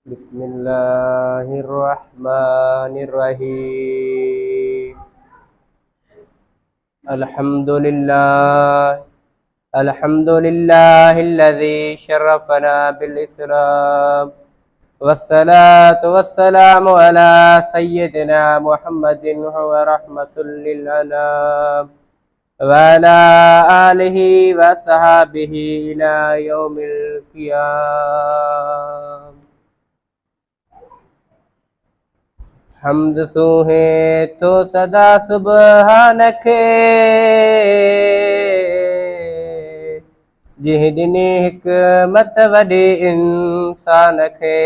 बिस्मिल्लाहिर्रहमानिर्रहीम। अल्हम्दुलिल्लाह अल्हम्दुलिल्लाहिल्लज़ी शर्रफ़ना बिल इस्लाम वस्सलातु वस्सलामु अला सय्यिदिना मुहम्मदिन व रहमतुल लिल अनाम व अला आलिहि व सहाबिहि इला यौमिल क़ियाम। हम्द सूहे तो सदा सुबहान खे जिह ॾिनी हिकमत वॾी इंसान खे,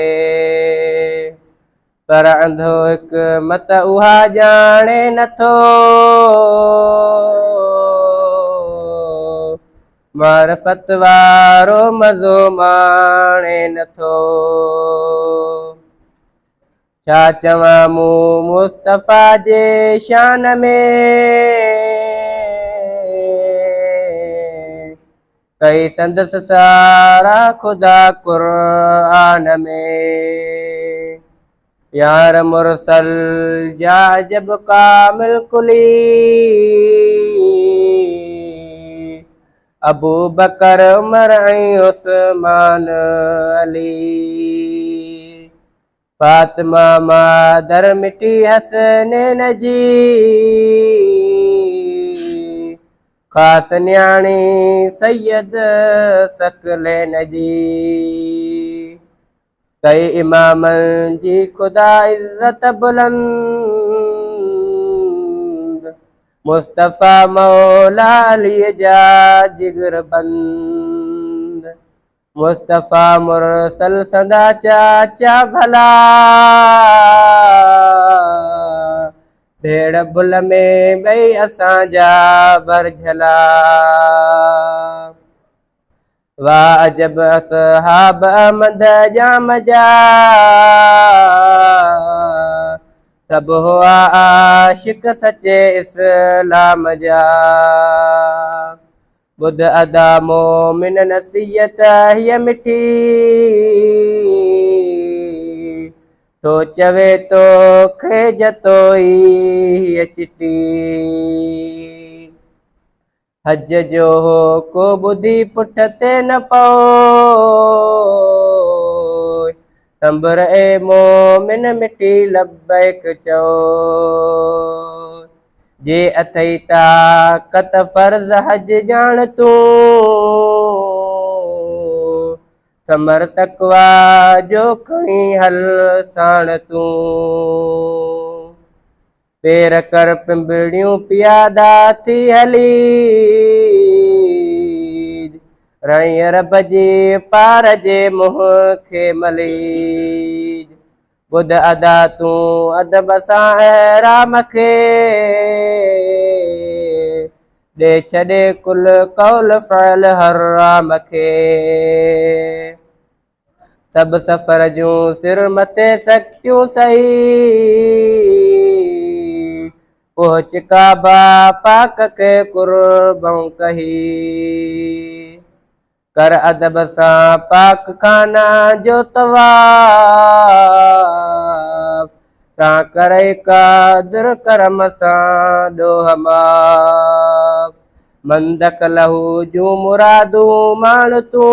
पर अंधो हिकमत उहा ॼाणे नथो। मारिफत वारो मज़ो माणे नथो। छा चवां मूं मुस्तफ़ा जे शान में, कई संदसि सारा ख़ुदा क़ुरआन में। यार मुरसल जा जब कामिल कुली, अबू बकर उमर ऐं उस्मान अली। फातिमा मादर मिटी हसनैन जी, ख़ासि न्याणी सैयद सकलैन जी। कई इमामनि जी ख़ुदा इज़्ज़त बुलंद, मुस्तफ़ा मौला अलीअ जा जिगर बंद। मुस्तफ़ा मुरसल सदा चाचा भला, भेड़ बुल में ॿई असांजा बरझला। वाह अजब असहाब अहमद जाम जा, सब हुआ आशिक सचे इस्लाम जा। ॿुध अदा मोमिन नसीहत हीअ मिठी, तो चवे तो खेज तो हीअ चिटी। हज जो हो को ॿुधी पुठिते न पओ, संबर ए मोमिन मिटी लब्बैक चओ। जे अथई ताक़त फर्ज़ हज ॼाण तूं, समर तकवा जो खणी हल साण तूं। पेर कर पिंबड़ियूं पियादा थी हली, रईं रब जी पार जे मुंहं खे मली। ॿुध अदा तूं अदब सां एहराम खे, ॾे छॾे कुल कौल फ़अल हराम खे। सब सफ़र जूं सिर मथे सख्तियूं सही, पहुच काबा पाक के कुर्बऊं कही। कर अदब सां पाक खाना जो तवाफ, तां करे कादर करम सां ॾोह माफ़। मंदक लहू जूं मुरादूं माण तूं,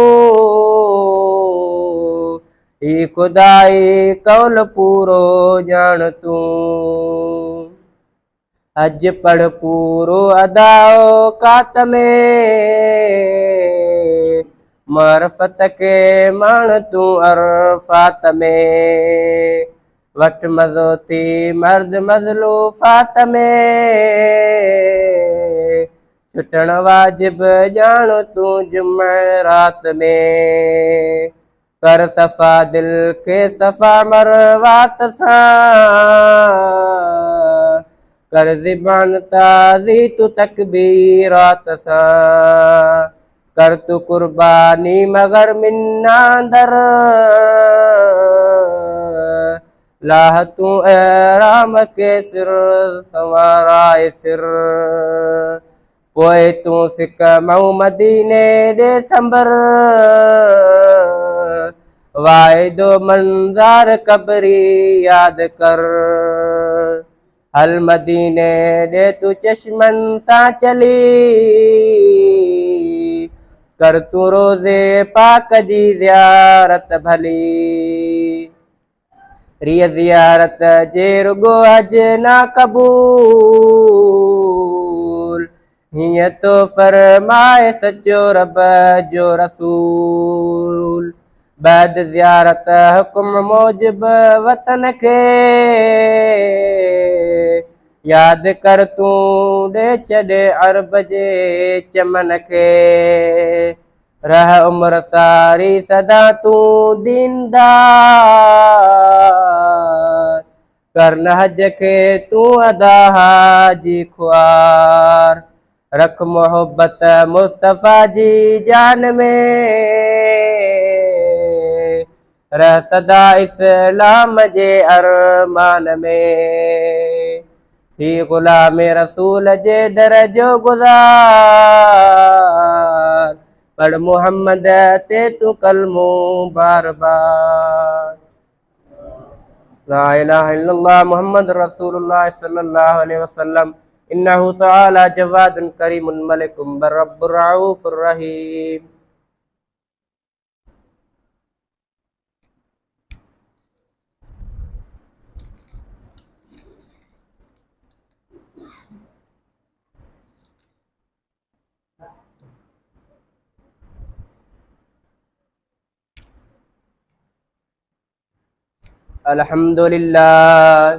ही खुदाई कौल पूरो ॼाण तूं। हज पढ़ पूरो अदा औकात में, मारिफत के माण तूं अरफ़ात में। वठ मज़ो थी मर्द मज़लूफ़ात में, छुटण वाजिब ॼाण तूं जुमेरात में। कर सफ़ा दिल के सफ़ा मरवात सां, कर ज़िबान ताज़ी तू तकबीरात सां। कर तू कुर्बानी मगर मिन्ना दर, लाह तू एहराम के सिर संवाराए सिर। पोइ तूं सिक मऊ मदीने ॾे संबर, वाहिदो मंजार कबरी याद कर। हल मदीने दे तू चश्मन सा चली, कर तू रोजे पाक जी ज़ियारत भली। रिय ज़ियारत जे रुगो हज ना कबूल, हीअं तो फरमाए सचो रब जो रसूल। बैद ज़ियारत हुक्म मौजिब वतन खे, याद कर तूं ॾे छॾे अरब जे चमन खे। रह उम्र सारी सदा तूं दीनदार, करन हज खे तूं अदा हाजी ख्वार। रख मोहब्बत मुस्तफ़ा जी जान में, रह सदा इस्लाम जे अरमान में। ही ग़ुलाम रसूल जे दर जो गुज़ार, पढ़ मोहम्मद ते तू कलमो बार बार। ला इलाहा इल्लल्लाह मुहम्मद रसूलुल्लाह सल्लल्लाहु अलैहि वसल्लम। इन्नहु तआला जवादुन करीमुन मलिकुम बर्रब्बुर रऊफुर रहीम। अल्हम्दुलिल्लाह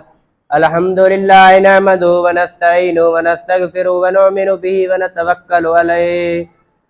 नहमदुहु व नस्तईनुहु व नस्तगफिरुहु व नुमिनु बिही व नतवक्कलु अलैहि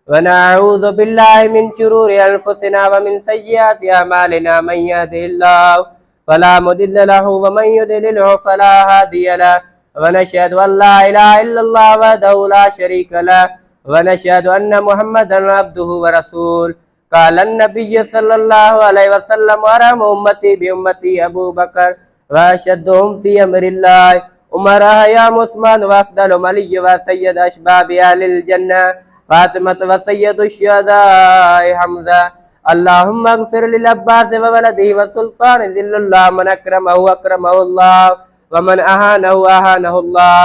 व नऊज़ु बिल्लाहि मिन शुरूरि अनफुसिना व मिन सय्यिआति अमालिना। मन यहदिहिल्लाहु फला मुदिल्ल लहु व मन युद्लिलहु फला हादिय लहु। व नशहदु अन ला इलाहा इल्लल्लाह वहदहु ला शरीक लहु व नशहदु अन्न मुहम्मदन अब्दुहु व रसूलुहु। काल नबी सल्लल्लाहु अलैहि वसल्लम अरहम उम्मती बि उम्मती अबू बकर व अशद्दुहुम फी अम्रिल्लाह उमर हयाम उस्मान व अफदलुहुम अली व सय्यद अशबाबि अहलिल जन्नह फातिमत व सय्यदुश शुहदाए हमज़ा। अल्लाहुम्मा अग़फिर लिल अब्बास व वलदिही व सुल्तान ज़िल्लुल्लाह मन अक्रमहु अक्रमहुल्लाह व मन अहानहु अहानहुल्लाह।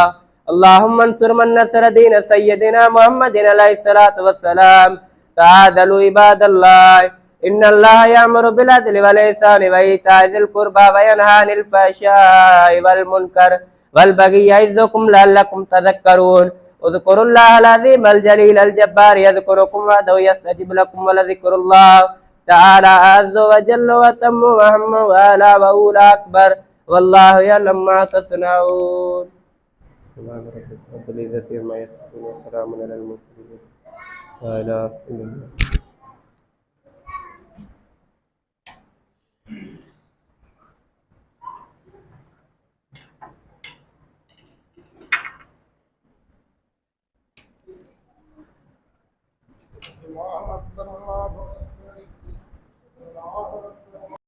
अल्लाहुम्मा अंसुर मन नसर दीन सय्यदिना मुहम्मदिन अलैहिस्सलातु वस्सलाम। तआदलु इबादल्लाह इन्नल्लाह यअमुरु बिल अदलि वल इहसानि व ईताइ ज़िल क़ुर्बा व यनहा अनिल फ़हशाइ वल मुनकर वल बग़ी यइज़ुकुम लअल्लकुम तज़क्करून। उज़्कुरुल्लाहल अज़ीमल जलीलल जब्बार यज़्कुरुकुम वहदहु यस्तजिब लकुम व लज़िक्रुल्लाह तआला अज़्ज़ व जल्ल व अतम्मु व अहम्मु व अला व उला अकबर वल्लाहु यअलमु मा तस्नऊन। सुब्हान रब्बिका रब्बिल इज़्ज़ति अम्मा यसिफून व सलामुन अलल मुरसलीन। ला इलाहा इल्लल्लाह। अल्लाहु अकबर अल्लाहु